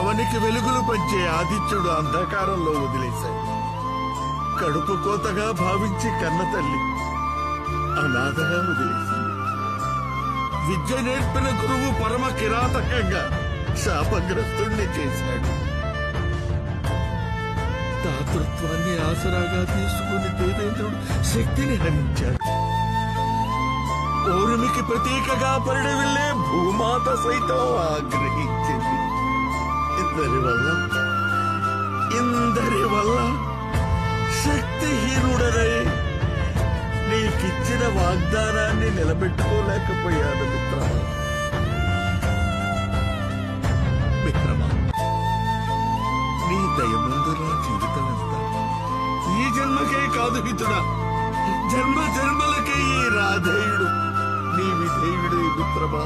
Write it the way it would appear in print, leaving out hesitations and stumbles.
అవనికి వెలుగులు పంచే ఆదిత్యుడు అంధకారంలో వదిలేశాడు. కడుపు కోతగా భావించి కన్న తల్లి అనాథగా వదిలేసింది. విద్య నేర్పిన గురువు పరమ కిరాతకంగా శాపగ్రస్తుణ్ణి చేశాడు. దాతృత్వాన్ని ఆసరాగా తీసుకుని దేవేంద్రుడు శక్తిని హరించాడు. ఊర్మికి ప్రతీకగా పరిడవిల్లే భూమాత సైతం ఆగ్రహించింది. ఇందరి వల్ల శక్తిహీనుడనై నీకిచ్చిన వాగ్దానాన్ని నిలబెట్టుకోలేకపోయాను మిత్రమా. నీ దయముందు నా జీవితమంతా ఈ జన్మకే కాదు హితుడా, జన్మ జన్మలకే ఈ రాధేయుడు నీ విధేయుడు మిత్రమా.